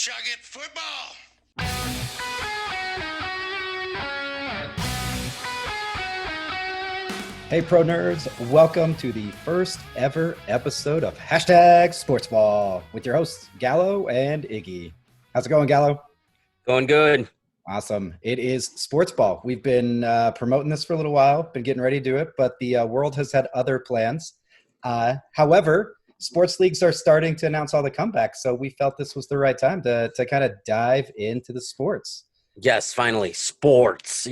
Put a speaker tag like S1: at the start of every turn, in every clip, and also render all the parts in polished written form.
S1: Chug it football.
S2: Hey, Pro Nerds, welcome to the first ever episode of #SportsBall with your hosts, Galo and Iggy. How's it going, Galo?
S3: Going good.
S2: Awesome. It is Sports Ball. We've been promoting this for a little while, been getting ready to do it, but the world has had other plans. However, sports leagues are starting to announce all the comebacks, so we felt this was the right time to kind of dive into the sports.
S3: Yes, finally, sports.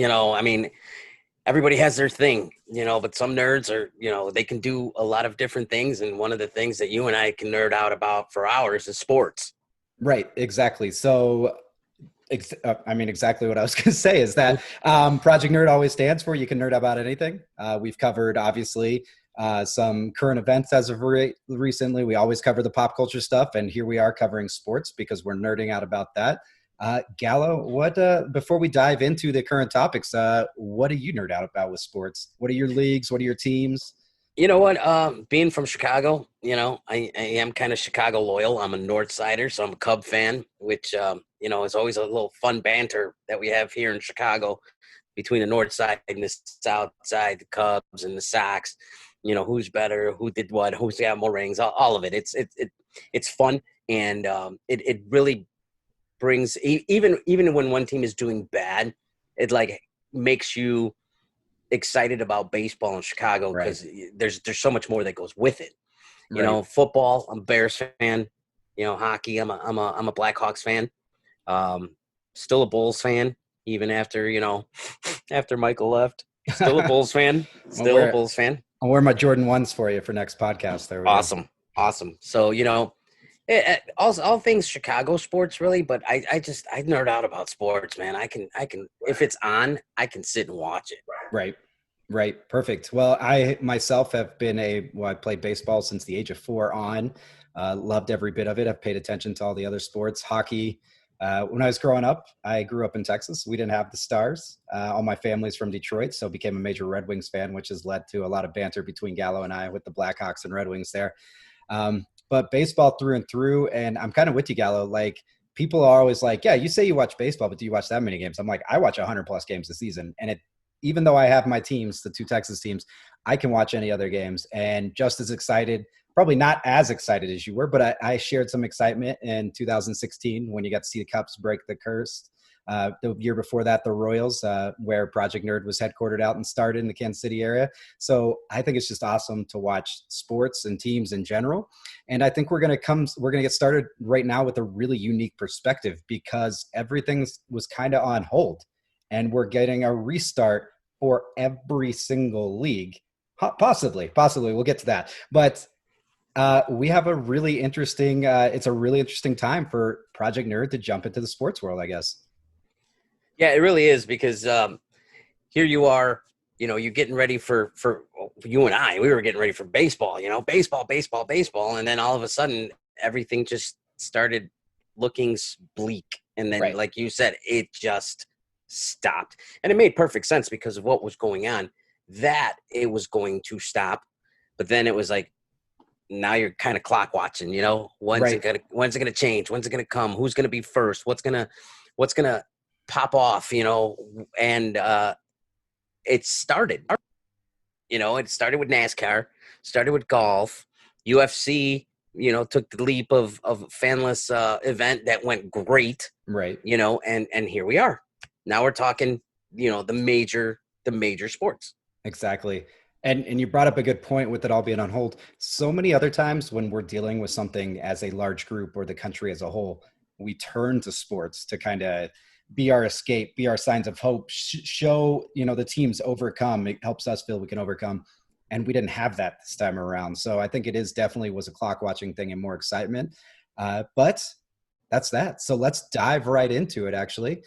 S3: Everybody has their thing, but some nerds are, they can do a lot of different things. And one of the things that you and I can nerd out about for hours is sports.
S2: Right, exactly. So, exactly what I was going to say is that Project Nerd always stands for you can nerd about anything. We've covered, obviously, some current events as of recently. We always cover the pop culture stuff, and here we are covering sports because we're nerding out about that. Gallo, what before we dive into the current topics, what do you nerd out about with sports? What are your leagues? What are your teams?
S3: You know what? Being from Chicago, I am kind of Chicago loyal. I'm a North Sider, so I'm a Cub fan, which, is always a little fun banter that we have here in Chicago between the North Side and the South Side, the Cubs and the Sox. Who's better, who did what, who's got more rings, all of it. It's fun, and it really brings, even when one team is doing bad, it like makes you excited about baseball in Chicago because there's so much more that goes with it. Football, I'm a Bears fan. Hockey, I'm a Blackhawks fan. Still a Bulls fan, even after after Michael left. Still a Bulls fan. A Bulls fan.
S2: I'll wear my Jordan 1s for you for next podcast. There we
S3: go. Awesome. So all things Chicago sports really, but I nerd out about sports, man. I can if it's on, I can sit and watch it.
S2: Right. Perfect. Well, I myself have been I played baseball since the age of 4 on. Loved every bit of it. I've paid attention to all the other sports. Hockey. When I was growing up, I grew up in Texas. We didn't have the Stars. All my family's from Detroit, so became a major Red Wings fan, which has led to a lot of banter between Gallo and I with the Blackhawks and Red Wings there. But baseball through and through, and I'm kind of with you, Gallo. Like, people are always like, yeah, you say you watch baseball, but do you watch that many games? I'm like, I watch 100-plus games a season. And even though I have my teams, the 2 Texas teams, I can watch any other games. And just as excited, probably not as excited as you were, but I shared some excitement in 2016 when you got to see the Cubs break the curse. The year before that, the Royals, where Project Nerd was headquartered out and started in the Kansas City area. So I think it's just awesome to watch sports and teams in general. And I think we're going to get started right now with a really unique perspective because everything was kind of on hold and we're getting a restart for every single league. Possibly. We'll get to that. But we have a really interesting, it's a really interesting time for Project Nerd to jump into the sports world, I guess.
S3: Yeah, it really is because here you are, you're getting ready for you and I, we were getting ready for baseball, baseball. And then all of a sudden, everything just started looking bleak. And then, like you said, it just stopped. And it made perfect sense because of what was going on, that it was going to stop. But then it was like, now you're kind of clock watching, when's it gonna change? When's it gonna come? Who's gonna be first? What's gonna pop off, and it started. It started with NASCAR, started with golf, UFC, took the leap of fanless event that went great.
S2: Right.
S3: And here we are. Now we're talking, the major sports.
S2: Exactly. And you brought up a good point with it all being on hold. So many other times when we're dealing with something as a large group or the country as a whole, we turn to sports to kind of be our escape, be our signs of hope, show, the teams overcome. It helps us feel we can overcome. And we didn't have that this time around. So I think it definitely was a clock watching thing and more excitement. But that's that. So let's dive right into it, actually.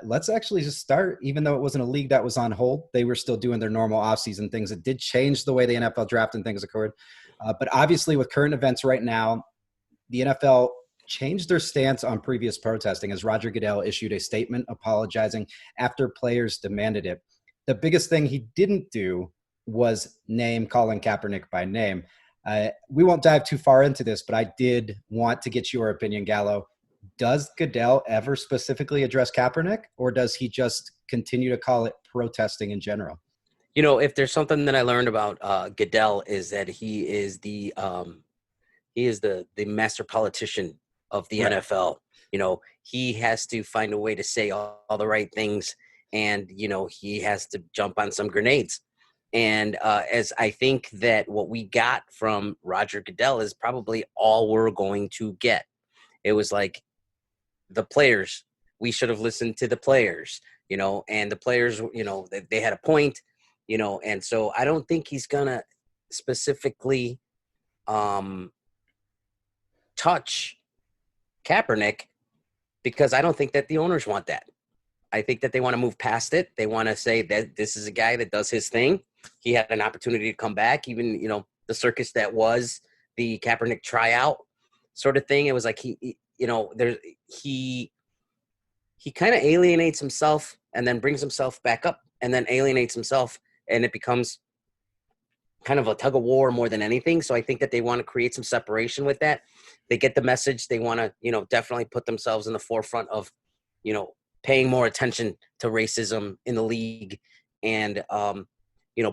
S2: Let's actually just start, even though it wasn't a league that was on hold, they were still doing their normal offseason things. It did change the way the NFL draft and things occurred. But obviously with current events right now, the NFL changed their stance on previous protesting as Roger Goodell issued a statement apologizing after players demanded it. The biggest thing he didn't do was name Colin Kaepernick by name. We won't dive too far into this, but I did want to get your opinion, Gallo. does Goodell ever specifically address Kaepernick, or does he just continue to call it protesting in general?
S3: If there's something that I learned about Goodell is that he is the master politician of the
S2: Right.
S3: NFL. He has to find a way to say all the right things, and he has to jump on some grenades. And as I think that what we got from Roger Goodell is probably all we're going to get. It was like the players. We should have listened to the players, and the players, they had a point, and so I don't think he's gonna specifically um, touch Kaepernick because I don't think that the owners want that. I think that they want to move past it. They want to say that this is a guy that does his thing. He had an opportunity to come back, even, the circus that was the Kaepernick tryout sort of thing. It was like he kind of alienates himself and then brings himself back up and then alienates himself, and it becomes kind of a tug of war more than anything. So I think that they want to create some separation with that. They get the message. They want to, definitely put themselves in the forefront of, paying more attention to racism in the league and,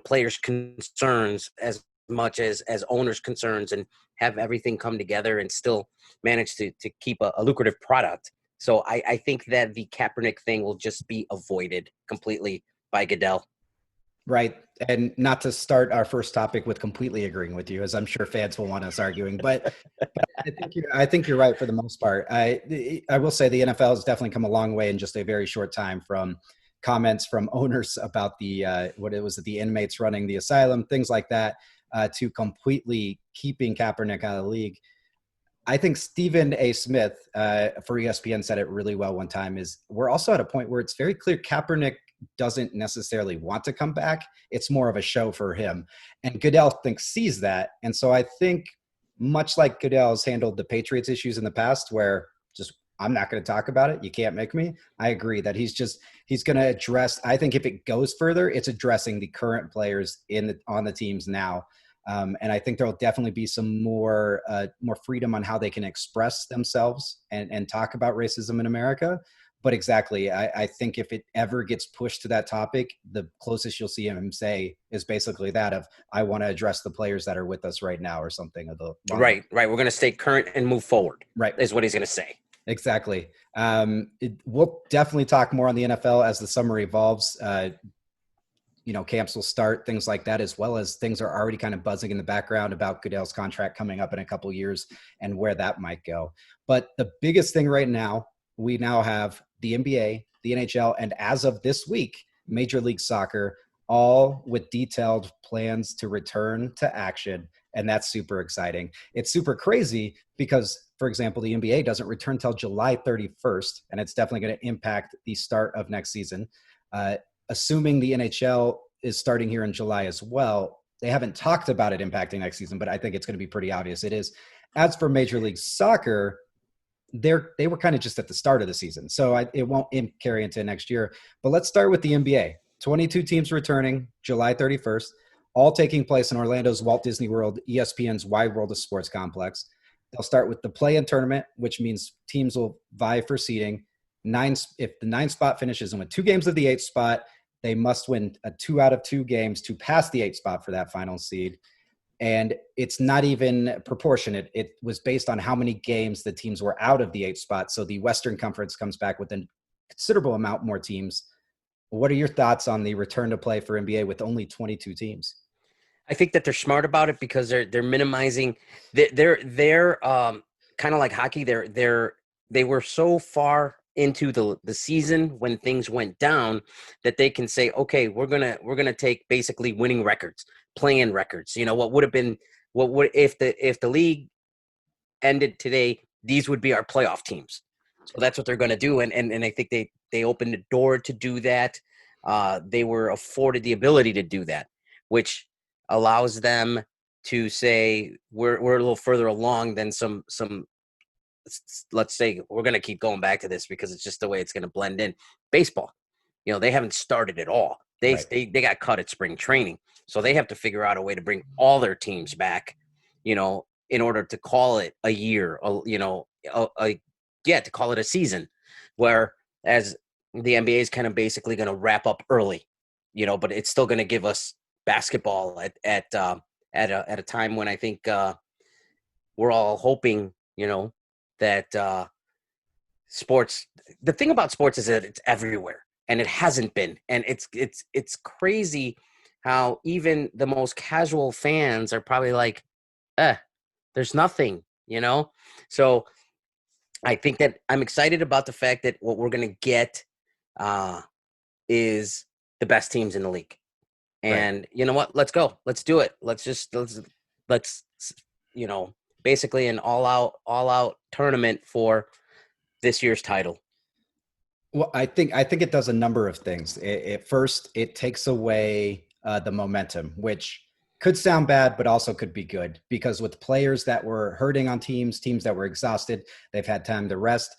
S3: players' concerns as much as owners' concerns, and have everything come together and still manage to keep a lucrative product. So I think that the Kaepernick thing will just be avoided completely by Goodell.
S2: Right. And not to start our first topic with completely agreeing with you, as I'm sure fans will want us arguing, but I think you're right for the most part. I will say the NFL has definitely come a long way in just a very short time, from comments from owners about the inmates running the asylum, things like that, to completely keeping Kaepernick out of the league. I think Stephen A. Smith for ESPN said it really well one time, is we're also at a point where it's very clear Kaepernick doesn't necessarily want to come back. It's more of a show for him. And Goodell sees that. And so I think, much like Goodell's handled the Patriots issues in the past, where just, I'm not going to talk about it, you can't make me. I agree that he's going to address, I think if it goes further, it's addressing the current players on the teams now. And I think there'll definitely be some more freedom on how they can express themselves and talk about racism in America. But exactly, I think if it ever gets pushed to that topic, the closest you'll see him say is basically that of, I want to address the players that are with us right now, or something of the
S3: Right. We're going to stay current and move forward.
S2: Right.
S3: Is what he's going to say.
S2: Exactly. We'll definitely talk more on the NFL as the summer evolves. Camps will start, things like that, as well as things are already kind of buzzing in the background about Goodell's contract coming up in a couple of years and where that might go. But the biggest thing right now, we now have the NBA, the NHL, and as of this week, Major League Soccer, all with detailed plans to return to action. And that's super exciting. It's super crazy because, for example, the NBA doesn't return till July 31st, and it's definitely going to impact the start of next season. Assuming the NHL is starting here in July as well, they haven't talked about it impacting next season, but I think it's going to be pretty obvious it is. As for Major League Soccer, they were kind of just at the start of the season, so it won't carry into next year. But let's start with the NBA. 22 teams returning July 31st, all taking place in Orlando's Walt Disney World, ESPN's Wide World of Sports complex. They'll start with the play-in tournament, which means teams will vie for seeding. If the 9th spot finishes and win 2 games of the 8th spot, they must win 2 out of 2 games to pass the 8th spot for that final seed. And it's not even proportionate. It was based on how many games the teams were out of the 8th spot. So the Western Conference comes back with a considerable amount more teams. What are your thoughts on the return to play for NBA with only 22 teams?
S3: I think that they're smart about it because they're minimizing. They're kind of like hockey. They were so far into the season when things went down that they can say, okay, we're gonna take basically winning records, playing records. What would have been, if the league ended today, these would be our playoff teams. So that's what they're going to do, and I think they opened the door to do that. They were afforded the ability to do that, which allows them to say we're a little further along than some. Let's say we're going to keep going back to this because it's just the way it's going to blend in. Baseball, they haven't started at all. They got cut at spring training, so they have to figure out a way to bring all their teams back, in order to call it a year, to call it a season, where as the NBA is kind of basically going to wrap up early, but it's still going to give us basketball at a time when I think we're all hoping, that sports. The thing about sports is that it's everywhere, and it hasn't been, and it's crazy how even the most casual fans are probably like, there's nothing, So I think that I'm excited about the fact that what we're going to get uh, is the best teams in the league.
S2: Right.
S3: And you know what? Let's go. Let's do it. Let's basically an all out tournament for this year's title.
S2: Well, I think it does a number of things. First, it takes away the momentum, which could sound bad, but also could be good, because with players that were hurting on teams that were exhausted, they've had time to rest.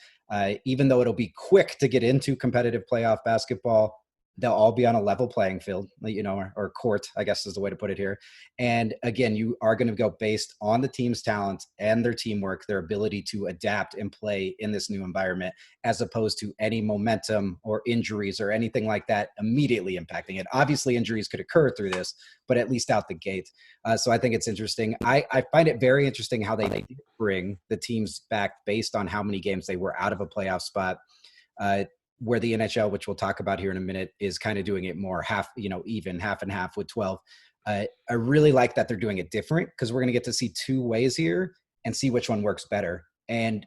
S2: Even though it'll be quick to get into competitive playoff basketball, they'll all be on a level playing field, or court, I guess is the way to put it here. And again, you are going to go based on the team's talent and their teamwork, their ability to adapt and play in this new environment, as opposed to any momentum or injuries or anything like that immediately impacting it. Obviously, injuries could occur through this, but at least out the gate. So I think it's interesting. I find it very interesting how they did bring the teams back based on how many games they were out of a playoff spot. Where the NHL, which we'll talk about here in a minute, is kind of doing it more even half and half with 12. I really like that they're doing it different, because we're going to get to see two ways here and see which one works better. And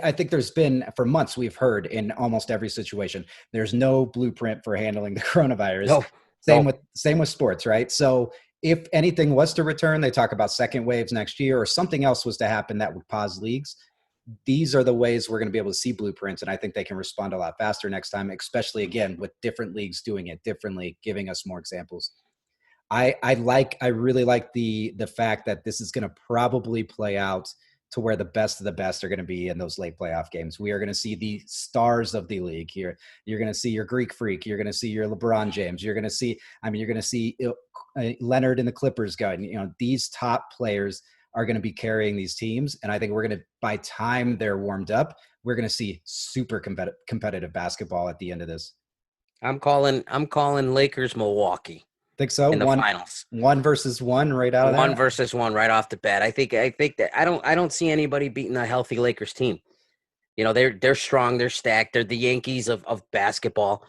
S2: I think there's been, for months, we've heard in almost every situation, there's no blueprint for handling the coronavirus.
S3: No,
S2: Same with sports, right? So if anything was to return, they talk about second waves next year, or something else was to happen that would pause leagues. These are the ways we're going to be able to see blueprints, and I think they can respond a lot faster next time, especially again with different leagues doing it differently, giving us more examples. I really like the fact that this is going to probably play out to where the best of the best are going to be in those late playoff games. We are going to see the stars of the league here. You're going to see your Greek Freak. You're going to see your LeBron James. You're going to see Leonard and the Clippers going. These top players are going to be carrying these teams. And I think we're going to, by time they're warmed up, we're going to see super competitive basketball at the end of this.
S3: I'm calling Lakers Milwaukee.
S2: Think so?
S3: In the finals.
S2: 1-1 right out of there.
S3: 1-1 right off the bat. I think that I don't see anybody beating a healthy Lakers team. They're strong, they're stacked, they're the Yankees of basketball,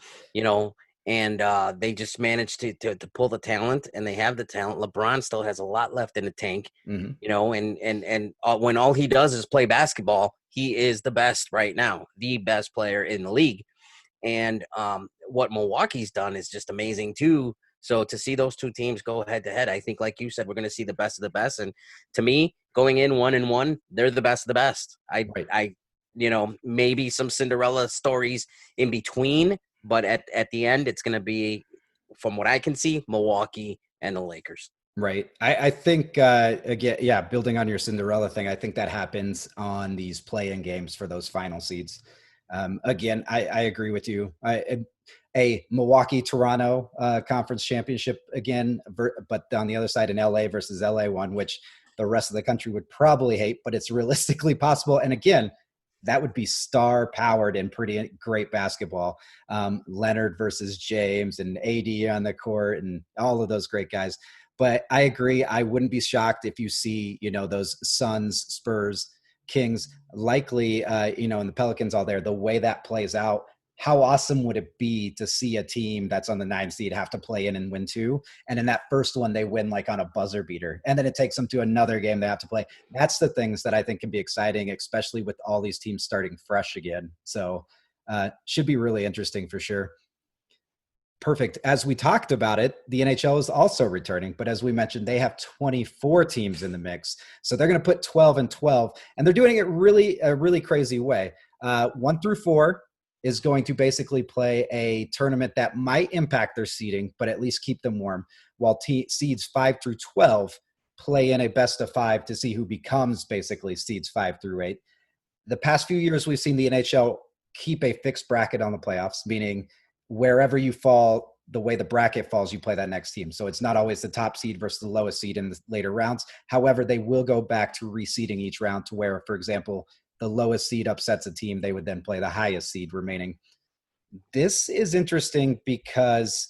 S3: and they just managed to pull the talent, and they have the talent. LeBron still has a lot left in the tank, and when all he does is play basketball, he is the best right now, the best player in the league. And what Milwaukee's done is just amazing too. So to see those two teams go head to head, I think, like you said, we're going to see the best of the best. And to me, going in 1-1, they're the best of the best. Maybe some Cinderella stories in between, but at the end, it's going to be, from what I can see, Milwaukee and the Lakers.
S2: Right. I think, again, yeah, building on your Cinderella thing, I think that happens on these play-in games for those final seeds. Again, I agree with you. A Milwaukee-Toronto conference championship again, but on the other side, an LA versus LA one, which the rest of the country would probably hate, but it's realistically possible. And again, that would be star-powered and pretty great basketball. Leonard versus James and AD on the court and all of those great guys. But I agree. I wouldn't be shocked if you see, those Suns, Spurs, Kings, likely, and the Pelicans all there, the way that plays out. How awesome would it be to see a team that's on the 9 seed have to play in and win 2? And in that first one, they win like on a buzzer beater. And then it takes them to another game they have to play. That's the things that I think can be exciting, especially with all these teams starting fresh again. So should be really interesting for sure. Perfect. As we talked about it, the NHL is also returning, but as we mentioned, they have 24 teams in the mix. So they're going to put 12 and 12, and they're doing it a really crazy way. 1 through 4 is going to basically play a tournament that might impact their seeding, but at least keep them warm, while seeds 5 through 12 play in a best of 5 to see who becomes basically seeds 5 through 8. The past few years, we've seen the NHL keep a fixed bracket on the playoffs, meaning wherever you fall, the way the bracket falls, you play that next team. So it's not always the top seed versus the lowest seed in the later rounds. However, they will go back to reseeding each round to where, for example, the lowest seed upsets a team, they would then play the highest seed remaining. This is interesting because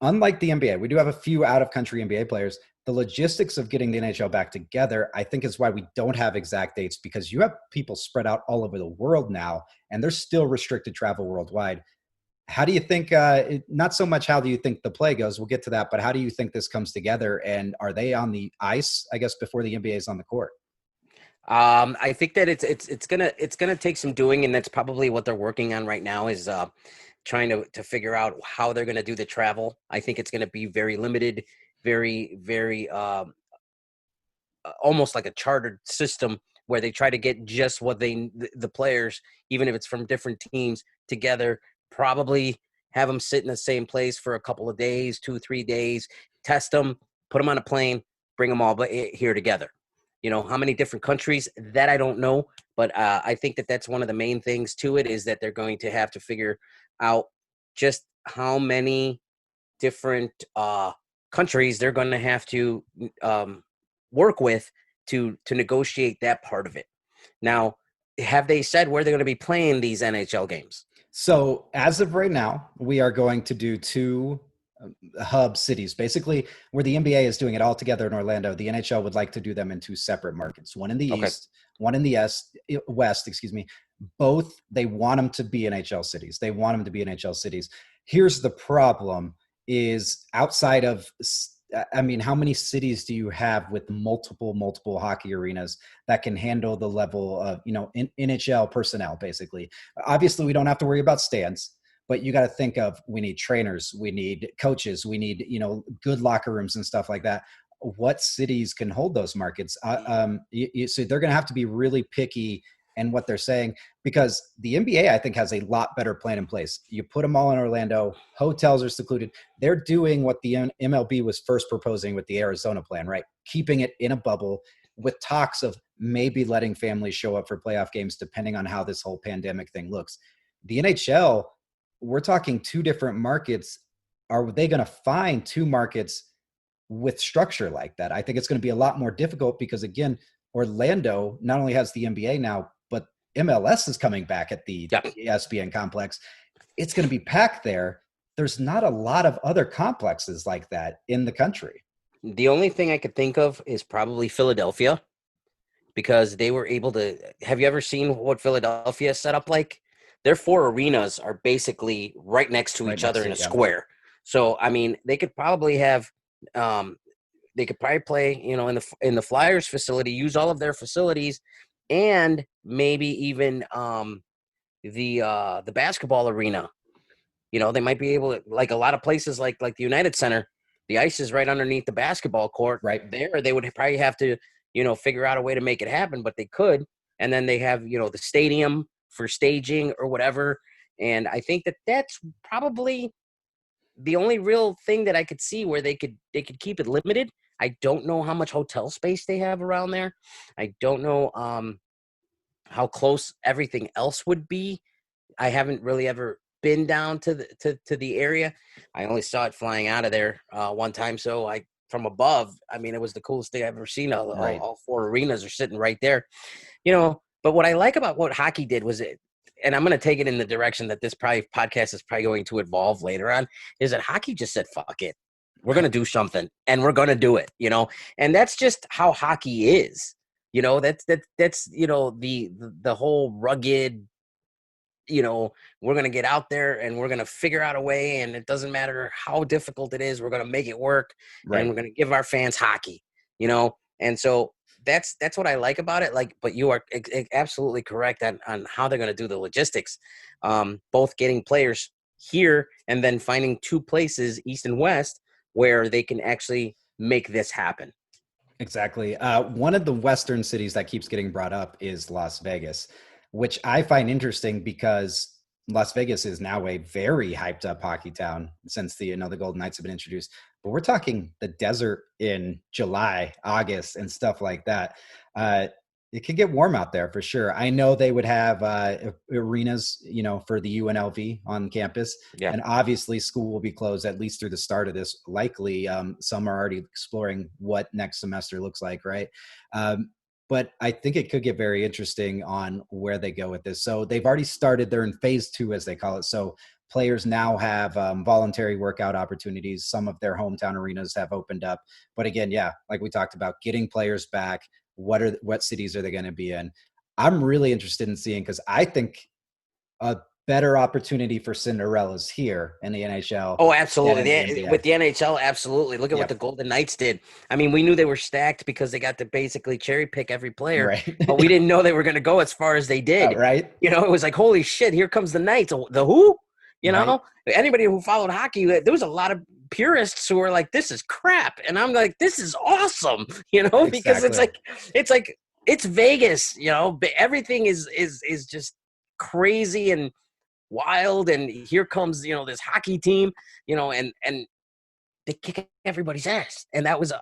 S2: unlike the NBA, we do have a few out of country NBA players. The logistics of getting the NHL back together, I think, is why we don't have exact dates, because you have people spread out all over the world now, and there's still restricted travel worldwide. How do you think, not so much how do you think the play goes, we'll get to that, but how do you think this comes together? And are they on the ice, I guess, before the NBA is on the court?
S3: I think that it's gonna take some doing, and that's probably what they're working on right now is trying to figure out how they're gonna do the travel. I think it's gonna be very limited, very almost like a chartered system where they try to get just what the players, even if it's from different teams, together. Probably have them sit in the same place for a couple of days, 2 3 days, test them, put them on a plane, bring them all here together. How many different countries, that I don't know, but I think that that's one of the main things to it, is that they're going to have to figure out just how many different countries they're going to have to work with to negotiate that part of it. Now, have they said where they're going to be playing these NHL games?
S2: So as of right now, we are going to do two hub cities. Basically, where the NBA is doing it all together in Orlando, the NHL would like to do them in two separate markets, one in the
S3: Okay.
S2: East, one in the West, excuse me. Both, they want them to be NHL cities. They want them to be NHL cities. Here's the problem is outside of, I mean, how many cities do you have with multiple hockey arenas that can handle the level of, NHL personnel, basically? Obviously, we don't have to worry about stands, but you got to think of, we need trainers, we need coaches, we need, good locker rooms and stuff like that. What cities can hold those markets? So they're going to have to be really picky in what they're saying, because the NBA, I think, has a lot better plan in place. You put them all in Orlando, hotels are secluded. They're doing what the MLB was first proposing with the Arizona plan, right? Keeping it in a bubble with talks of maybe letting families show up for playoff games, depending on how this whole pandemic thing looks. The NHL, we're talking two different markets. Are they going to find two markets with structure like that? I think it's going to be a lot more difficult because, again, Orlando not only has the NBA now, but MLS is coming back at the
S3: Yep.
S2: ESPN complex. It's going to be packed there. There's not a lot of other complexes like that in the country.
S3: The only thing I could think of is probably Philadelphia, because they were able to. Have you ever seen what Philadelphia is set up like? Their four arenas are basically right next to
S2: Right
S3: each
S2: next
S3: other
S2: to
S3: in a
S2: it, yeah.
S3: square. So, I mean, they could probably have they could probably play, in the Flyers facility, use all of their facilities, and maybe even the basketball arena. They might be able to, like a lot of places, like the United Center, the ice is right underneath the basketball court.
S2: Right.
S3: There, they would probably have to, figure out a way to make it happen, but they could. And then they have, the stadium for staging or whatever. And I think that that's probably the only real thing that I could see where they could keep it limited. I don't know how much hotel space they have around there. I don't know how close everything else would be. I haven't really ever been down to the area. I only saw it flying out of there one time. So I from above, I mean, it was the coolest thing I've ever seen.
S2: Right.
S3: All four arenas are sitting right there. But what I like about what hockey did was it, and I'm going to take it in the direction that this probably podcast is probably going to evolve later on, is that hockey just said, fuck it. We're going to do something and we're going to do it, and that's just how hockey is. That's the whole rugged, we're going to get out there and we're going to figure out a way, and it doesn't matter how difficult it is, we're going to make it work, and
S2: Right.
S3: we're going to give our fans hockey, and so that's what I like about it. Like, but you are absolutely correct on how they're going to do the logistics, both getting players here and then finding two places, East and West, where they can actually make this happen.
S2: Exactly. One of the Western cities that keeps getting brought up is Las Vegas, which I find interesting because Las Vegas is now a very hyped up hockey town since the Golden Knights have been introduced. But we're talking the desert in July, August, and stuff like that. It could get warm out there for sure. I know they would have arenas, for the UNLV on campus.
S3: Yeah.
S2: And obviously school will be closed at least through the start of this. Likely some are already exploring what next semester looks like, right? but I think it could get very interesting on where they go with this. So they've already started. They're in phase 2, as they call it. So players now have voluntary workout opportunities. Some of their hometown arenas have opened up. But again, yeah, like we talked about, getting players back. What cities are they going to be in? I'm really interested in seeing, because I think a better opportunity for Cinderella's here in the NHL
S3: Oh,
S2: than
S3: absolutely.
S2: in the NBA.
S3: With the NHL, absolutely. Look at what
S2: Yep.
S3: the Golden Knights did. I mean, we knew they were stacked because they got to basically cherry pick every player,
S2: Right.
S3: but we didn't know they were going to go as far as they did.
S2: Right.
S3: It was like, holy shit, here comes the Knights. The who?
S2: Right.
S3: Anybody who followed hockey, there was a lot of purists who were like, this is crap. And I'm like, this is awesome, because
S2: Exactly.
S3: it's Vegas, but everything is just crazy and wild, and here comes this hockey team, and they kick everybody's ass, and that was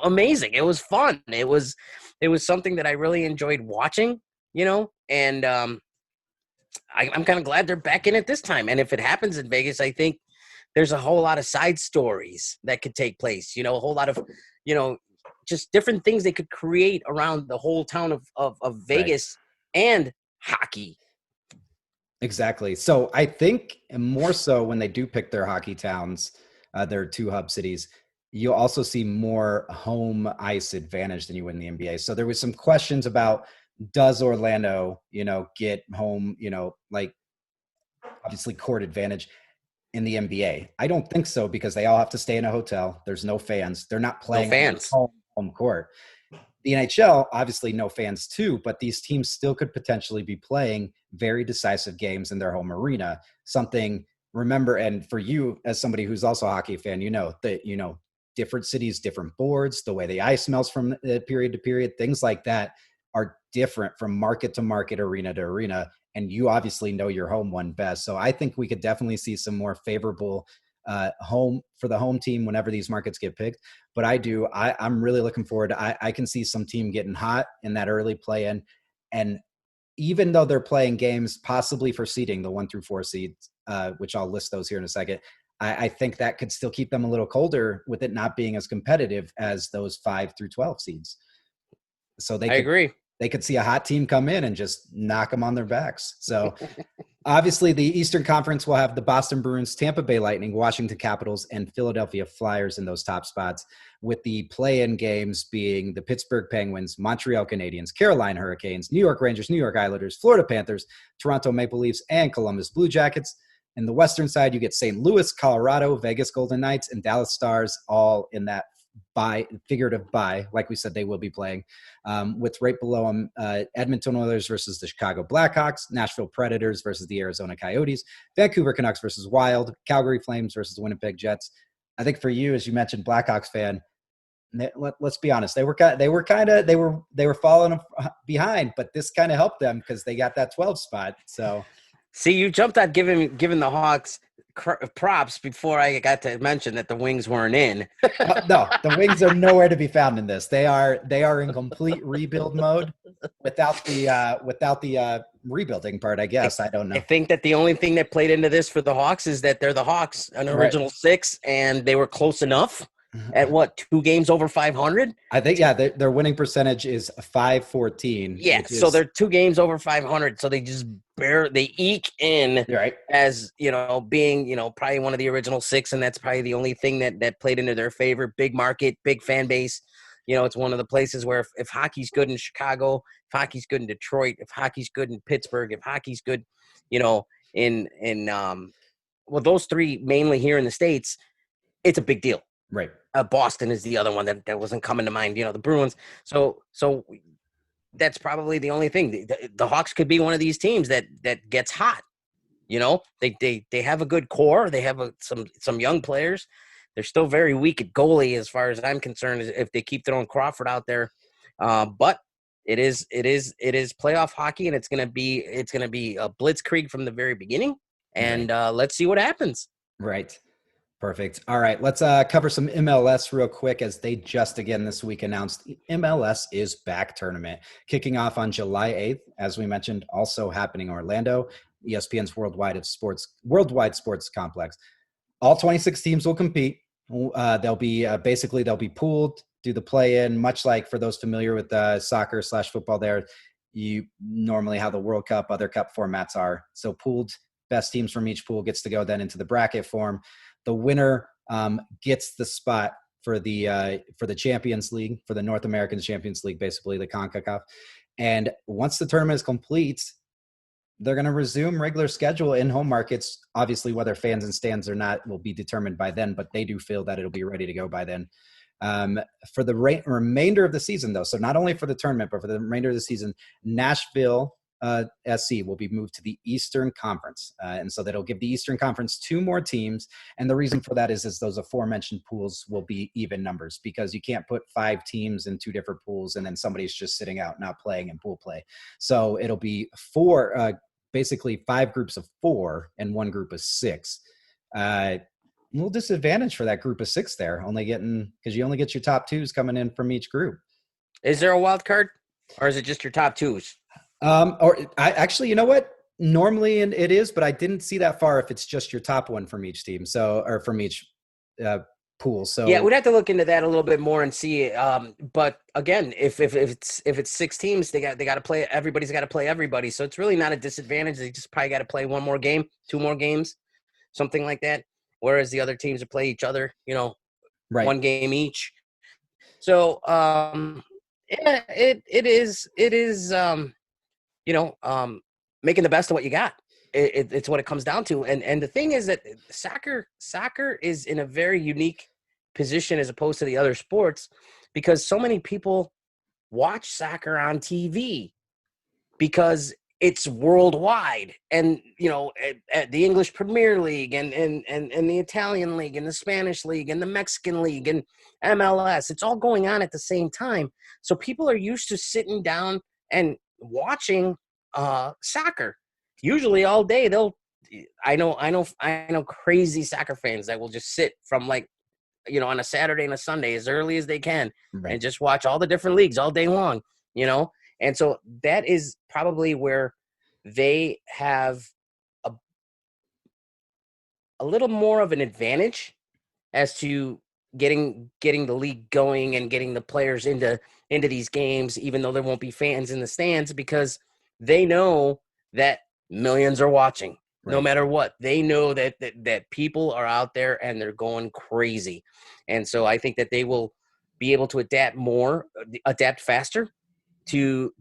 S3: amazing. It was fun. It was something that I really enjoyed watching, and I'm kind of glad they're back in it this time. And if it happens in Vegas, I think there's a whole lot of side stories that could take place, a whole lot of you know just different things they could create around the whole town of
S2: Right.
S3: Vegas and hockey.
S2: Exactly. So I think more so when they do pick their hockey towns, their 2 hub cities, you'll also see more home ice advantage than you would in the NBA. So there was some questions about, does Orlando, get home, like obviously court advantage in the NBA? I don't think so, because they all have to stay in a hotel. There's no fans. They're not
S3: No
S2: playing on their
S3: fans.
S2: home court. The NHL, obviously no fans too, but these teams still could potentially be playing very decisive games in their home arena. Something, remember, and for you as somebody who's also a hockey fan, that different cities, different boards, the way the ice melts from period to period, things like that are different from market to market, arena to arena. And you obviously know your home one best. So I think we could definitely see some more favorable home for the home team whenever these markets get picked. But I'm really looking forward. I can see some team getting hot in that early play-in, and even though they're playing games possibly for seeding, the 1 through 4 seeds, which I'll list those here in a second, I think that could still keep them a little colder with it not being as competitive as those 5 through 12 seeds. So
S3: I agree.
S2: they could see a hot team come in and just knock them on their backs. So obviously, the Eastern Conference will have the Boston Bruins, Tampa Bay Lightning, Washington Capitals, and Philadelphia Flyers in those top spots, with the play-in games being the Pittsburgh Penguins, Montreal Canadiens, Carolina Hurricanes, New York Rangers, New York Islanders, Florida Panthers, Toronto Maple Leafs, and Columbus Blue Jackets. In the Western side, you get St. Louis, Colorado, Vegas Golden Knights, and Dallas Stars, all in that figurative bye, like we said they will be playing, with right below them Edmonton Oilers versus the Chicago Blackhawks, Nashville Predators versus the Arizona Coyotes, Vancouver Canucks versus Wild, Calgary Flames versus the Winnipeg Jets. I think for you, as you mentioned, Blackhawks fan, let's be honest, they were falling behind, but this kind of helped them because they got that 12 spot. So
S3: See, you jumped at giving the Hawks props before I got to mention that the Wings weren't in.
S2: no, the Wings are nowhere to be found in this. They are in complete rebuild mode without the rebuilding part. I guess I don't
S3: I
S2: know.
S3: think that the only thing that played into this for the Hawks is that they're the Hawks, an
S2: Right.
S3: original 6, and they were close enough at 2 games over 500.
S2: I think their winning percentage is 514.
S3: Yeah,
S2: Which
S3: so
S2: is
S3: they're 2 games over 500, so they just they eke in
S2: right.
S3: as being probably one of the original 6, and that's probably the only thing that played into their favor. Big market, big fan base. It's one of the places where if hockey's good in Chicago, if hockey's good in Detroit, if hockey's good in Pittsburgh, if hockey's good, in those 3 mainly here in the States, it's a big deal.
S2: Right.
S3: Boston is the other one that wasn't coming to mind. The Bruins. So that's probably the only thing. The Hawks could be one of these teams that gets hot. They have a good core. They have some young players. They're still very weak at goalie, as far as I'm concerned, if they keep throwing Crawford out there. But it is playoff hockey, and it's gonna be a blitzkrieg from the very beginning. And let's see what happens.
S2: Right. Perfect. All right, let's cover some MLS real quick, as they just again this week announced MLS is back tournament kicking off on July 8th, as we mentioned, also happening in Orlando, ESPN's worldwide sports complex. All 26 teams will compete. They'll be pooled do the play-in, much like for those familiar with soccer/football there, you normally how the World Cup, other cup formats are. So pooled best teams from each pool gets to go then into the bracket form. The winner gets the spot for the Champions League, for the North American Champions League, basically the CONCACAF. And once the tournament is complete, they're going to resume regular schedule in home markets. Obviously, whether fans and stands or not will be determined by then, but they do feel that it'll be ready to go by then. For the remainder of the season, though, so not only for the tournament, but for the remainder of the season, Nashville SC will be moved to the Eastern Conference. And so that'll give the Eastern Conference 2 more teams. And the reason for that is those aforementioned pools will be even numbers, because you can't put 5 teams in 2 different pools and then somebody's just sitting out, not playing in pool play. So it'll be 4, basically 5 groups of 4 and 1 group of 6. Little disadvantage for that group of 6 there, only getting, because you only get your top 2s coming in from each group.
S3: Is there a wild card, or is it just your top 2s?
S2: Or I actually, you know what? Normally it is, but I didn't see that far if it's just your top one from each team. So, or from each pool. So
S3: yeah, we'd have to look into that a little bit more and see. But again, if it's 6 teams, they got to play. Everybody's got to play everybody. So it's really not a disadvantage. They just probably got to play 1 more game, 2 more games, something like that. Whereas the other teams will play each other,
S2: right.
S3: 1 game each. So yeah, it is. Making the best of what you got. It's what it comes down to. And the thing is that soccer is in a very unique position as opposed to the other sports, because so many people watch soccer on TV because it's worldwide. And, at the English Premier League and the Italian League and the Spanish League and the Mexican League and MLS, it's all going on at the same time. So people are used to sitting down and watching soccer. Usually all day I know crazy soccer fans that will just sit from on a Saturday and a Sunday as early as they can,
S2: Right.
S3: and just watch all the different leagues all day long, And so that is probably where they have a little more of an advantage as to getting the league going and getting the players into these games, even though there won't be fans in the stands, because they know that millions are watching. No matter what, they know that people are out there and they're going crazy. And so I think that they will be able to adapt faster to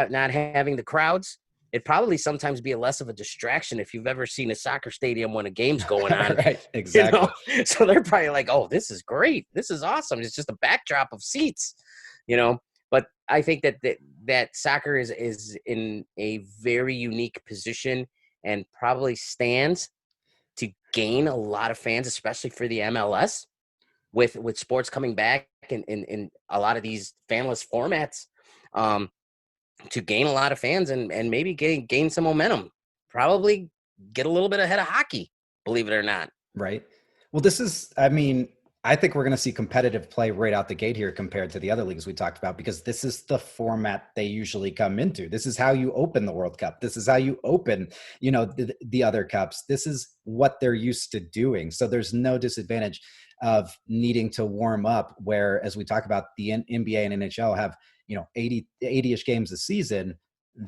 S3: not having the crowds. It'd probably sometimes be less of a distraction if you've ever seen a soccer stadium when a game's going on.
S2: Right, exactly.
S3: So they're probably like, oh, this is great. This is awesome. It's just a backdrop of seats, But I think that soccer is in a very unique position and probably stands to gain a lot of fans, especially for the MLS, with sports coming back in a lot of these fanless formats, to gain a lot of fans and maybe gain some momentum. Probably get a little bit ahead of hockey, believe it or not.
S2: Right. Well, I think we're going to see competitive play right out the gate here compared to the other leagues we talked about, because this is the format they usually come into. This is how you open the World Cup. This is how you open, the other cups. This is what they're used to doing. So there's no disadvantage of needing to warm up, where, as we talk about, the NBA and NHL have, 80-ish games a season.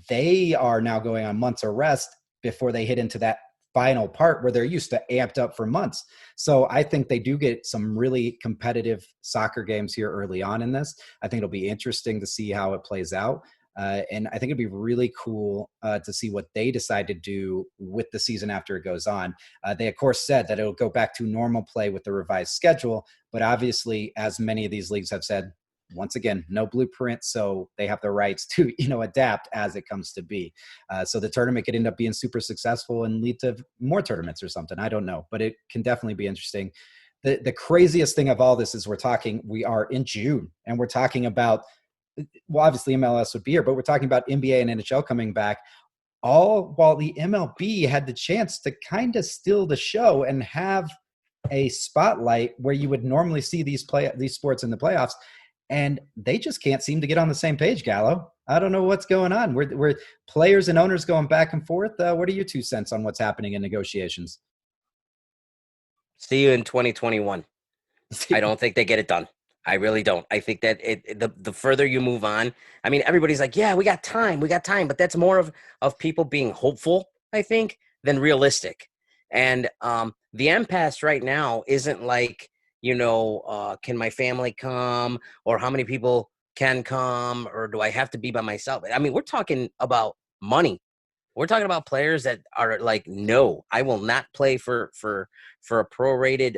S2: They are now going on months of rest before they hit into that final part where they're used to amped up for months. So I think they do get some really competitive soccer games here early on in this. I think it'll be interesting to see how it plays out. And I think it'd be really cool to see what they decide to do with the season after it goes on. They, of course, said that it'll go back to normal play with the revised schedule. But obviously, as many of these leagues have said, once again, no blueprint, so they have the rights to, adapt as it comes to be. So the tournament could end up being super successful and lead to more tournaments or something. I don't know, but it can definitely be interesting. The craziest thing of all this is we are in June, and we're talking about, well, obviously MLS would be here, but we're talking about NBA and NHL coming back, all while the MLB had the chance to kind of steal the show and have a spotlight where you would normally see these sports in the playoffs. And they just can't seem to get on the same page, Gallo. I don't know what's going on. We're players and owners going back and forth. What are your 2 cents on what's happening in negotiations?
S3: See you in 2021. I don't think they get it done. I really don't. I think that the further you move on, I mean, everybody's like, yeah, we got time, but that's more of people being hopeful, I think, than realistic. And the impasse right now isn't like, can my family come, or how many people can come, or do I have to be by myself? I mean, we're talking about money. We're talking about players that are like, no, I will not play for a prorated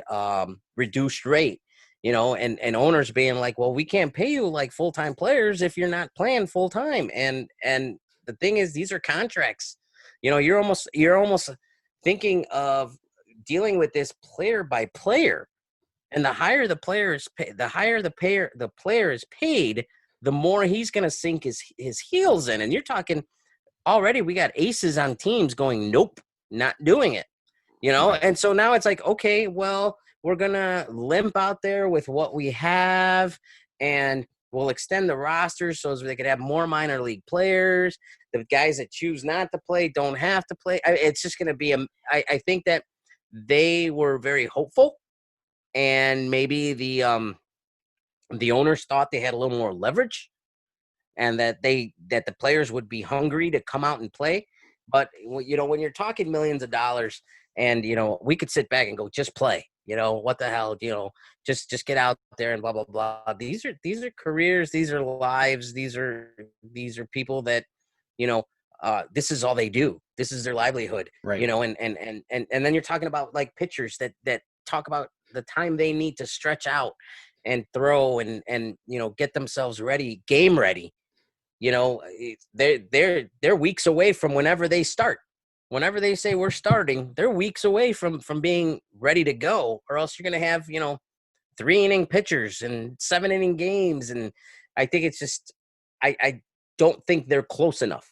S3: reduced rate, and owners being like, well, we can't pay you like full-time players if you're not playing full time. And the thing is, these are contracts. You're almost thinking of dealing with this player by player. And the higher the player is paid, the player is paid, the more he's going to sink his heels in. And you're talking, already we got aces on teams going, nope, not doing it.
S2: Right.
S3: And so now it's like, okay, well, we're gonna limp out there with what we have, and we'll extend the rosters so they could have more minor league players. The guys that choose not to play don't have to play. It's just gonna be I think that they were very hopeful, and maybe the owners thought they had a little more leverage, and that the players would be hungry to come out and play. But when you're talking millions of dollars, and we could sit back and go, just play. What the hell? Just get out there and blah blah blah. These are careers. These are lives. These are people that you know. This is all they do. This is their livelihood.
S2: Right.
S3: And then you're talking about like pitchers that talk about the time they need to stretch out and throw and get themselves ready, game ready. They're weeks away from whenever they start. Whenever they say we're starting, they're weeks away from being ready to go, or else you're going to have 3 inning pitchers and 7 inning games. And I think it's just, I don't think they're close enough.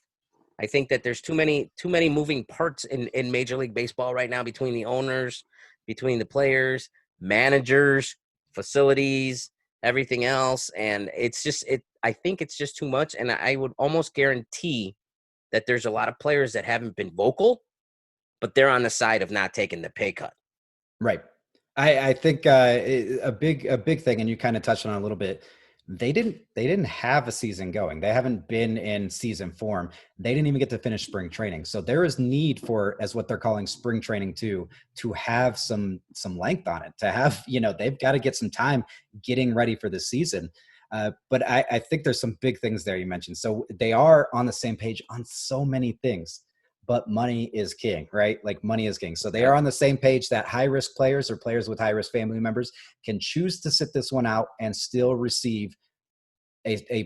S3: I think that there's too many moving parts in Major League Baseball right now, between the owners, between the players, managers, facilities, everything else. And I think it's just too much. And I would almost guarantee that there's a lot of players that haven't been vocal, but they're on the side of not taking the pay cut.
S2: Right. I think a big thing, and you kind of touched on it a little bit. They didn't have a season going. They haven't been in season form. They didn't even get to finish spring training. So there is need for, as what they're calling spring training to have some length on it. To have, they've got to get some time getting ready for the season. But I think there's some big things there you mentioned. So they are on the same page on so many things, but money is king, right? Like money is king. So they are on the same page that high risk players or players with high risk family members can choose to sit this one out and still receive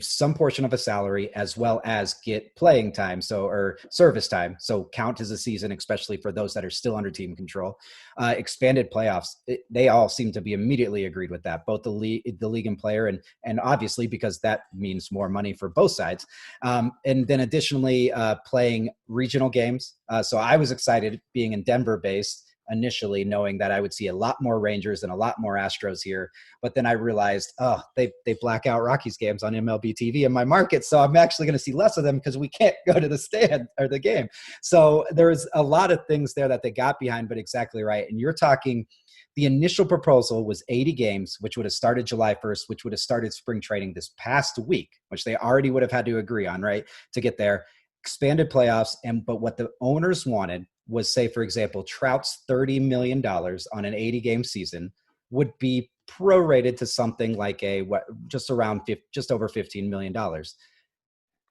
S2: some portion of a salary, as well as get playing time, or service time, so count as a season, especially for those that are still under team control. Expanded playoffs, they all seem to be immediately agreed with that, both the league and player, and obviously because that means more money for both sides. And then additionally, playing regional games. So I was excited being in Denver based initially, knowing that I would see a lot more Rangers and a lot more Astros here. But then I realized, they black out Rockies games on MLB TV in my market. So I'm actually going to see less of them because we can't go to the stand or the game. So there's a lot of things there that they got behind, but exactly right. And you're talking, the initial proposal was 80 games, which would have started July 1st, which would have started spring training this past week, which they already would have had to agree on, right, to get there. Expanded playoffs. But what the owners wanted was, say, for example, Trout's $30 million on an 80-game season would be prorated to something like just over $15 million.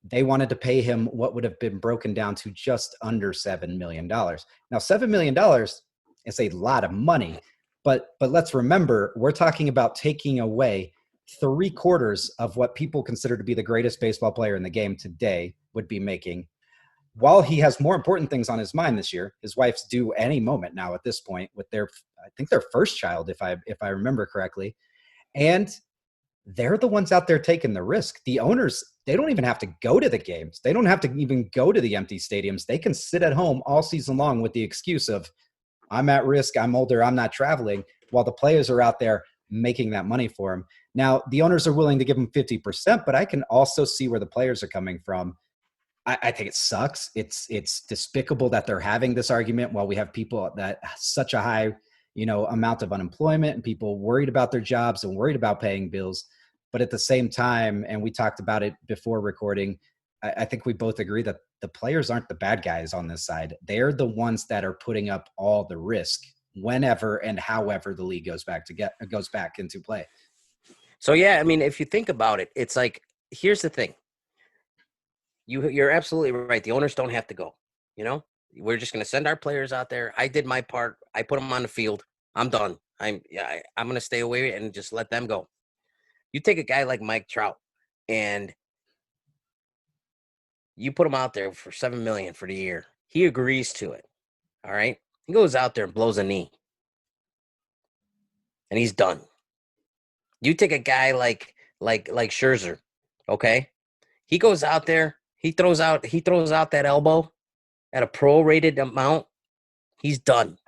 S2: They wanted to pay him what would have been broken down to just under $7 million. Now, $7 million is a lot of money, but let's remember, we're talking about taking away 3/4 of what people consider to be the greatest baseball player in the game today would be making, while he has more important things on his mind this year. His wife's due any moment now at this point with I think their first child, if I remember correctly. And they're the ones out there taking the risk. The owners, they don't even have to go to the games. They don't have to even go to the empty stadiums. They can sit at home all season long with the excuse of, I'm at risk, I'm older, I'm not traveling, while the players are out there making that money for them. Now, the owners are willing to give them 50%, but I can also see where the players are coming from. I think it sucks. It's despicable that they're having this argument while we have people that such a high, amount of unemployment and people worried about their jobs and worried about paying bills. But at the same time, and we talked about it before recording, I think we both agree that the players aren't the bad guys on this side. They're the ones that are putting up all the risk whenever and however the league goes back into play.
S3: So yeah, I mean, if you think about it, it's like, here's the thing. You're absolutely right. The owners don't have to go. We're just going to send our players out there. I did my part. I put them on the field. I'm done. I'm going to stay away and just let them go. You take a guy like Mike Trout and you put him out there for $7 million for the year. He agrees to it. All right. He goes out there and blows a knee. And he's done. You take a guy like Scherzer, okay? He goes out there, he throws out that elbow at a prorated amount. He's done.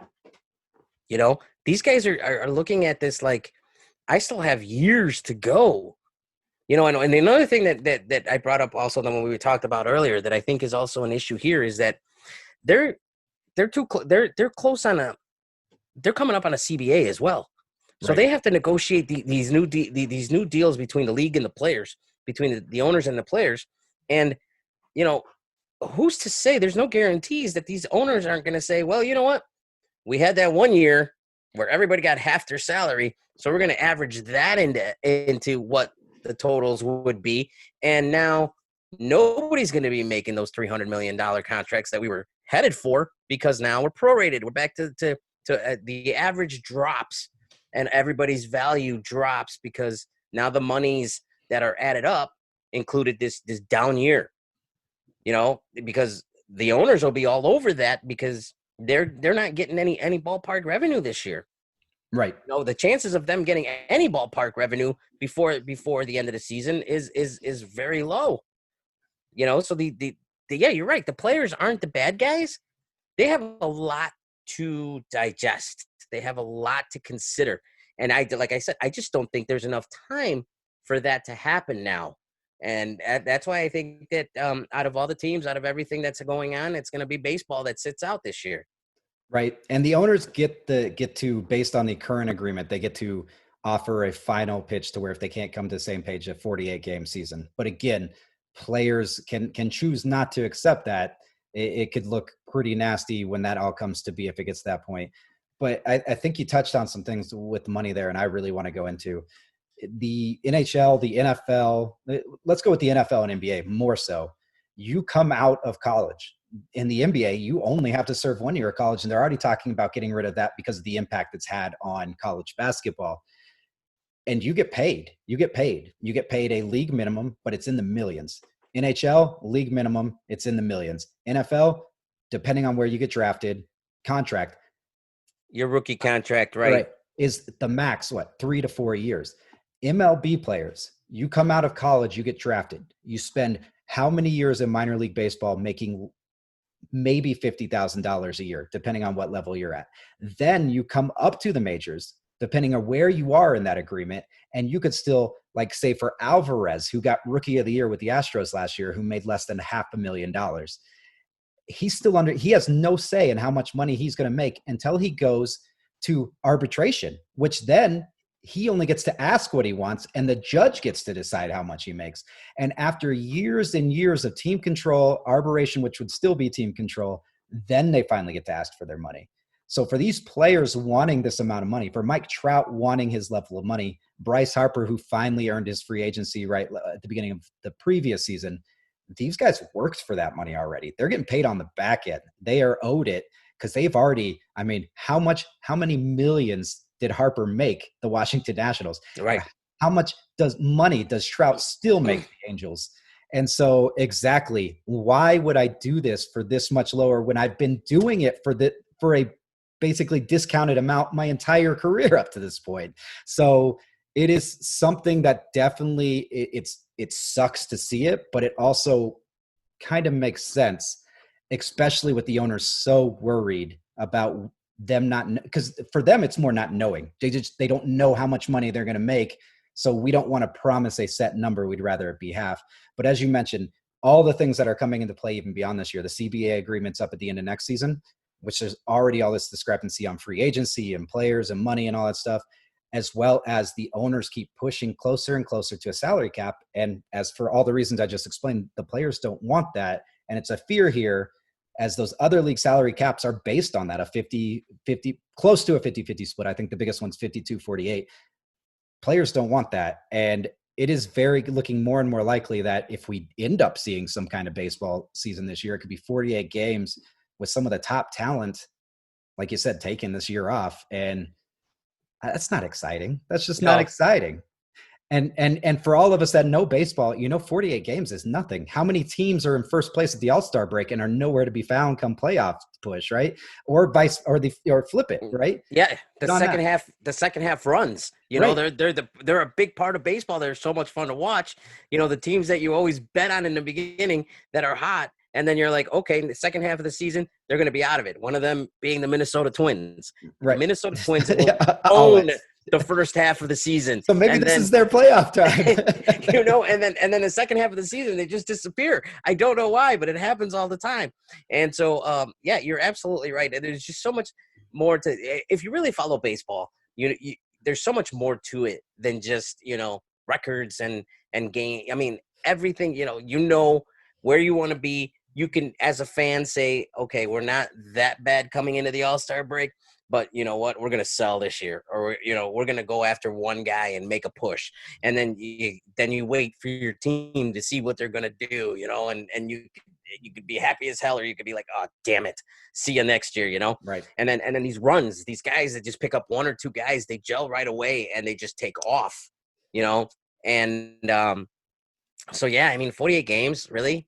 S3: These guys are looking at this like, I still have years to go. And another thing that I brought up also when we talked about earlier that I think is also an issue here is that they're close on they're coming up on a CBA as well. So They have to negotiate these new deals between the league and the players, between the owners and the players. And, who's to say there's no guarantees that these owners aren't going to say, well, you know what? We had that 1 year where everybody got half their salary. So we're going to average that into what the totals would be. And now nobody's going to be making those $300 million contracts that we were headed for because now we're prorated. We're back to the average drops. And everybody's value drops because now the monies that are added up included this down year, because the owners will be all over that because they're not getting any ballpark revenue this year.
S2: Right.
S3: The chances of them getting any ballpark revenue before the end of the season is very low. So yeah, you're right. The players aren't the bad guys. They have a lot to digest. They have a lot to consider. And like I said, I just don't think there's enough time for that to happen now. And that's why I think that out of all the teams, out of everything that's going on, it's going to be baseball that sits out this year.
S2: Right. And the owners get to, based on the current agreement, they get to offer a final pitch to where if they can't come to the same page, a 48-game season. But again, players can choose not to accept that. It could look pretty nasty when that all comes to be, if it gets to that point. But I think you touched on some things with money there, and I really want to go into the NHL, the NFL. Let's go with the NFL and NBA more so. You come out of college. In the NBA, you only have to serve 1 year of college, and they're already talking about getting rid of that because of the impact it's had on college basketball. And you get paid. You get paid a league minimum, but it's in the millions. NHL, league minimum, it's in the millions. NFL, depending on where you get drafted, contract.
S3: Your rookie contract, right,
S2: is the max, 3 to 4 years. MLB players, you come out of college, you get drafted. You spend how many years in minor league baseball making maybe $50,000 a year, depending on what level you're at. Then you come up to the majors, depending on where you are in that agreement. And you could still, like, say for Alvarez, who got rookie of the year with the Astros last year, who made less than $500,000. He has no say in how much money he's going to make until he goes to arbitration, which then he only gets to ask what he wants and the judge gets to decide how much he makes. And after years and years of team control, arbitration, which would still be team control, then they finally get to ask for their money. So for these players wanting this amount of money, for Mike Trout wanting his level of money, Bryce Harper, who finally earned his free agency right at the beginning of the previous season, these guys worked for that money already. They're getting paid on the back end. They are owed it because they've already, how many millions did Harper make the Washington Nationals?
S3: Right.
S2: How much money does Trout still make the Angels? And so exactly, why would I do this for this much lower when I've been doing it for a basically discounted amount my entire career up to this point? So it is something that definitely it sucks to see it, but it also kind of makes sense, especially with the owners so worried about them not, because for them it's more not knowing. They don't know how much money they're going to make, so we don't want to promise a set number. We'd rather it be half. But as you mentioned, all the things that are coming into play even beyond this year, the CBA agreement's up at the end of next season. which there's already all this discrepancy on free agency and players and money and all that stuff, as well as the owners keep pushing closer and closer to a salary cap. And as for all the reasons I just explained, the players don't want that. And it's a fear here, as those other league salary caps are based on that, a 50-50, close to a 50-50 split. I think the biggest one's 52-48. Players don't want that. And it is looking more and more likely that if we end up seeing some kind of baseball season this year, it could be 48 games with some of the top talent, like you said, taking this year off. And that's not exciting. That's just not exciting. And for all of us that know baseball, 48 games is nothing. How many teams are in first place at the All-Star break and are nowhere to be found come playoff push, right? Or flip it, right?
S3: Yeah, the second half runs. They're a big part of baseball. They're so much fun to watch. The teams that you always bet on in the beginning that are hot, and then you're like, okay, in the second half of the season, they're going to be out of it. One of them being the Minnesota Twins. Right. The Minnesota Twins will own the first half of the season.
S2: So maybe this is their playoff time.
S3: and then the second half of the season, they just disappear. I don't know why, but it happens all the time. And so, you're absolutely right. And there's just so much more to – if you really follow baseball, there's so much more to it than just, records and game. I mean, everything, where you want to be. You can, as a fan, say, okay, we're not that bad coming into the All-Star break, but you know what? We're going to sell this year, or, we're going to go after one guy and make a push. And then you wait for your team to see what they're going to do, and you could be happy as hell, or you could be like, oh, damn it. See you next year, Right. And then these runs, these guys that just pick up one or two guys, they gel right away and they just take off, and, so yeah, I mean, 48 games, really?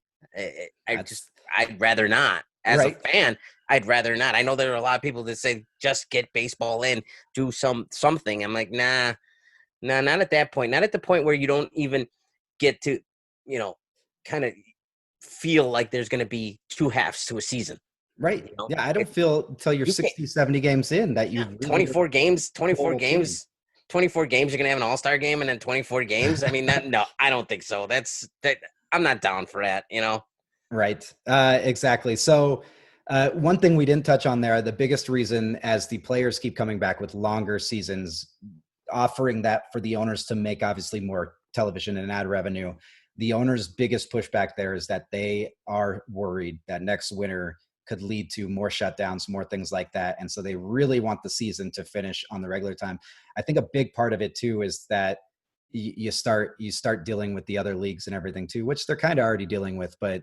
S3: I'd rather not. As a fan, I'd rather not. I know there are a lot of people that say just get baseball in, do something. I'm like, nah, not at that point. Not at the point where you don't even get to, kind of feel like there's going to be two halves to a season.
S2: Right. Yeah, I don't feel until you're 60, 70 games in that you
S3: 24 games, 24 games. 24 games, you're going to have an all-star game and then 24 games. I mean, no, I don't think so. I'm not down for that,
S2: Right. Exactly. So one thing we didn't touch on there, the biggest reason as the players keep coming back with longer seasons, offering that for the owners to make obviously more television and ad revenue, the owners' biggest pushback there is that they are worried that next winter could lead to more shutdowns, more things like that. And so they really want the season to finish on the regular time. I think a big part of it too is that you start dealing with the other leagues and everything too, which they're kind of already dealing with, but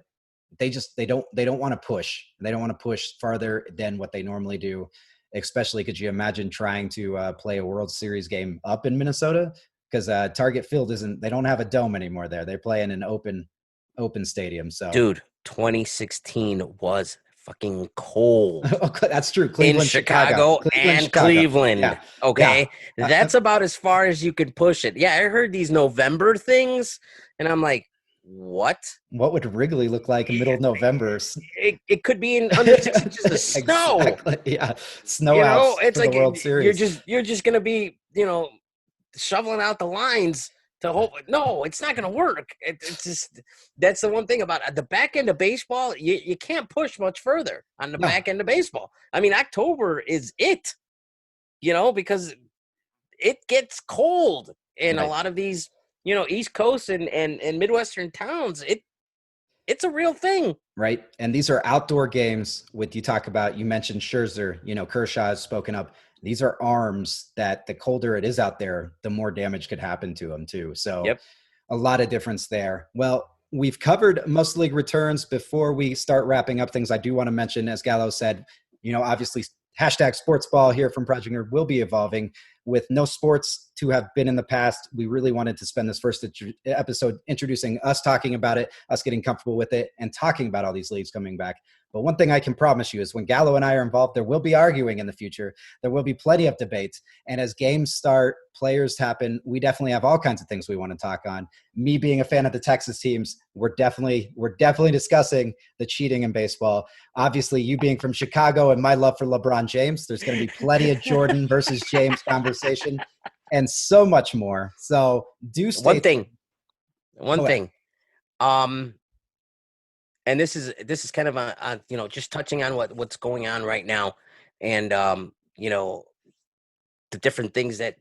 S2: they don't want to push. They don't want to push farther than what they normally do, especially could you imagine trying to play a World Series game up in Minnesota? Because Target Field they don't have a dome anymore there. They play in an open stadium. So
S3: dude, 2016 was fucking cold.
S2: That's true. Cleveland,
S3: in Chicago. Cleveland. Yeah. Okay. Yeah. That's about as far as you could push it. Yeah. I heard these November things and I'm like, what
S2: would Wrigley look like in middle of November?
S3: It could be in under 6 inches of snow.
S2: Exactly. Yeah. Snow out. It's like the World Series.
S3: You're just going to be, shoveling out the lines to hope. No, it's not going to work. It's just, that's the one thing about it. The back end of baseball. You can't push much further on the back end of baseball. I mean, October is it, because it gets cold in a lot of these, East Coast and Midwestern towns. It's a real thing.
S2: Right. And these are outdoor games you mentioned Scherzer, Kershaw has spoken up. These are arms that the colder it is out there, the more damage could happen to them too. So a lot of difference there. Well, we've covered most league returns. Before we start wrapping up things, I do want to mention, as Gallo said, obviously #sportsball here from Project Nerd will be evolving. With no sports to have been in the past, we really wanted to spend this first episode introducing us, talking about it, us getting comfortable with it, and talking about all these leagues coming back. But one thing I can promise you is when Gallo and I are involved, there will be arguing in the future. There will be plenty of debates. And as games start, players happen, we definitely have all kinds of things we want to talk on. Me being a fan of the Texas teams, we're definitely discussing the cheating in baseball. Obviously, you being from Chicago and my love for LeBron James, there's going to be plenty of Jordan versus James conversation and so much more. So do stay
S3: One thing. and this is kind of a just touching on what's going on right now, and the different things that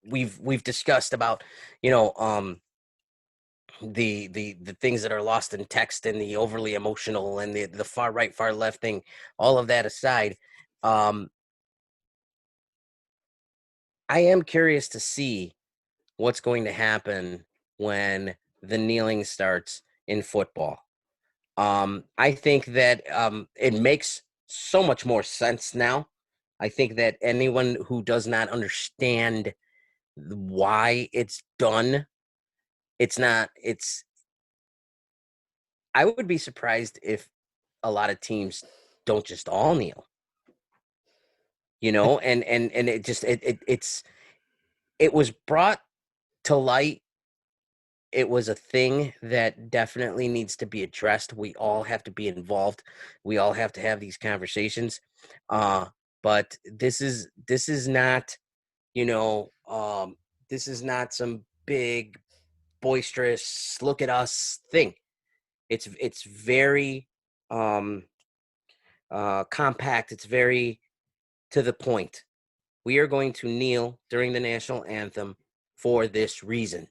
S3: we've discussed about you know the things that are lost in text and the overly emotional and the far right far left thing, all of that aside. um I am curious to see what's going to happen when the kneeling starts in football. I think that it makes so much more sense now. I think that anyone who does not understand why it's done, it's not, it's, I would be surprised if a lot of teams don't just all kneel, and it just, it was brought to light. It was a thing that definitely needs to be addressed. We all have to be involved. We all have to have these conversations. Uh, but this is not, you know, this is not some big boisterous look at us thing. It's very um compact. It's very to the point. We are going to kneel during the national anthem for this reason,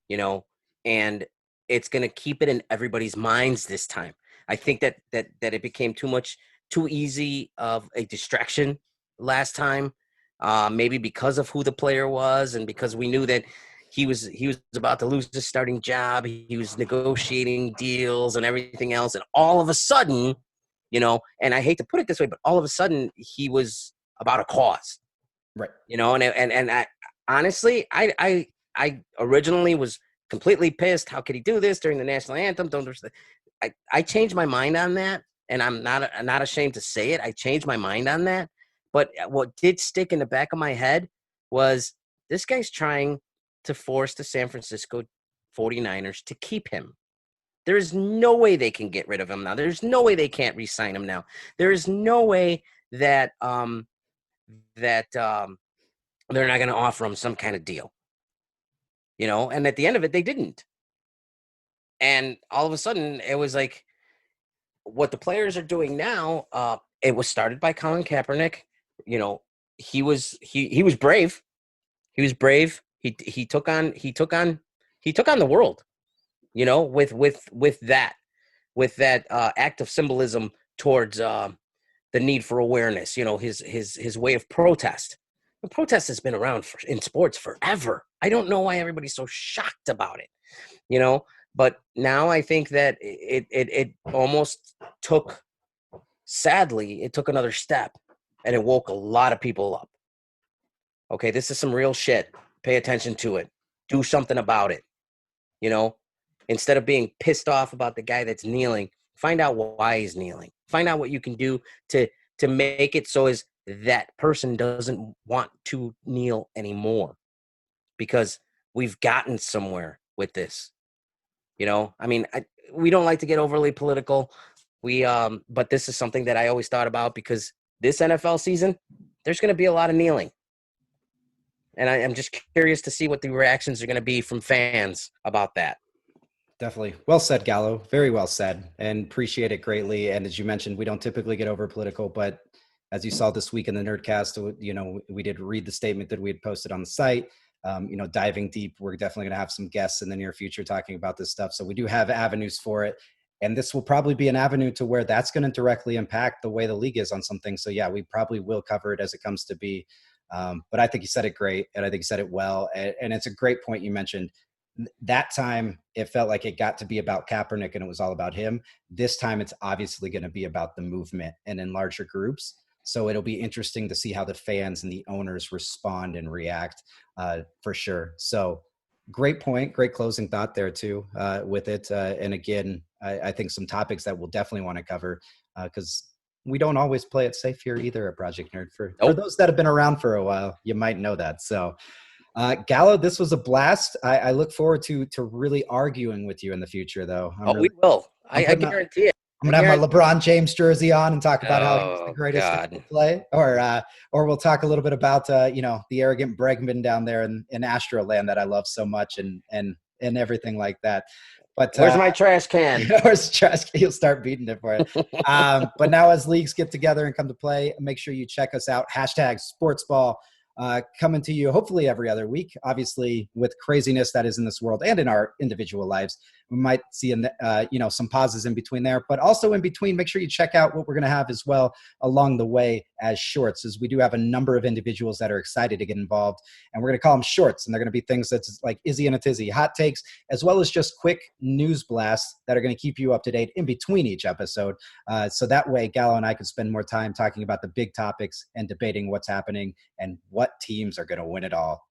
S3: you know, and it's going to keep it in everybody's minds this time. I think that it became too easy of a distraction last time, maybe because of who the player was and because we knew that he was about to lose his starting job. He was negotiating deals and everything else, and all of a sudden, and I hate to put it this way, but all of a sudden he was about a cause,
S2: Right.
S3: and I honestly, I originally was completely pissed. How could he do this during the national anthem? Don't I changed my mind on that, and I'm not ashamed to say it. I changed my mind on that. But what did stick in the back of my head was this guy's trying to force the San Francisco 49ers to keep him. There is no way they can get rid of him now. There's no way they can't re-sign him now. There is no way that they're not going to offer him some kind of deal, and at the end of it, they didn't. And all of a sudden, it was like what the players are doing now. It was started by Colin Kaepernick. You know, he was brave. He was brave. He took on the world. With that act of symbolism towards the need for awareness. His way of protest. The protest has been around in sports forever. I don't know why everybody's so shocked about it. You know, but now I think that it almost took, sadly, it took another step, and it woke a lot of people up. Okay, this is some real shit. Pay attention to it. Do something about it. You know, instead of being pissed off about the guy that's kneeling, find out why he's kneeling. Find out what you can do to to make it so as that person doesn't want to kneel anymore, because we've gotten somewhere with this. I mean, we don't like to get overly political. But this is something that I always thought about, because this NFL season, there's going to be a lot of kneeling, and I am just curious to see what the reactions are going to be from fans about that.
S2: Definitely. Well said, Gallo. Very well said, and appreciate it greatly. And as you mentioned, we don't typically get over political, but as you saw this week in the Nerdcast, we did read the statement that we had posted on the site. Diving deep, we're definitely going to have some guests in the near future talking about this stuff. So we do have avenues for it. And this will probably be an avenue to where that's going to directly impact the way the league is on some things. So yeah, we probably will cover it as it comes to be. But I think you said it great, and I think you said it well. And it's a great point you mentioned. That time, it felt like it got to be about Kaepernick and it was all about him. This time, it's obviously going to be about the movement and in larger groups. So it'll be interesting to see how the fans and the owners respond and react, for sure. So great point, great closing thought there too, with it. And again, I think some topics that we'll definitely want to cover, because we don't always play it safe here either at Project Nerd. For
S3: Nope.
S2: those that have been around for a while, you might know that. So Gallo, this was a blast. I look forward to really arguing with you in the future, though.
S3: Oh, we will.
S2: I'm
S3: I
S2: putting up,
S3: guarantee it.
S2: I'm
S3: I
S2: gonna have my
S3: guarantee.
S2: LeBron James jersey on and talk about how he's the
S3: Oh
S2: greatest to ever
S3: God.
S2: play, or we'll talk a little bit about the arrogant Bregman down there in Astroland that I love so much, and everything like that. But
S3: Where's my trash can?
S2: He'll start beating it for it. But now as leagues get together and come to play, make sure you check us out. #sportsball coming to you hopefully every other week. Obviously, with craziness that is in this world and in our individual lives, we might see some pauses in between there. But also in between, make sure you check out what we're going to have as well along the way as shorts, as we do have a number of individuals that are excited to get involved. And we're going to call them shorts. And they're going to be things that's like Izzy and a Tizzy, hot takes, as well as just quick news blasts that are going to keep you up to date in between each episode. So that way, Galo and I can spend more time talking about the big topics and debating what's happening and what teams are going to win it all.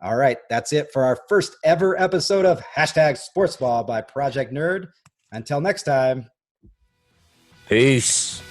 S2: All right, that's it for our first ever episode of #Sportsball by Project Nerd. Until next time.
S3: Peace.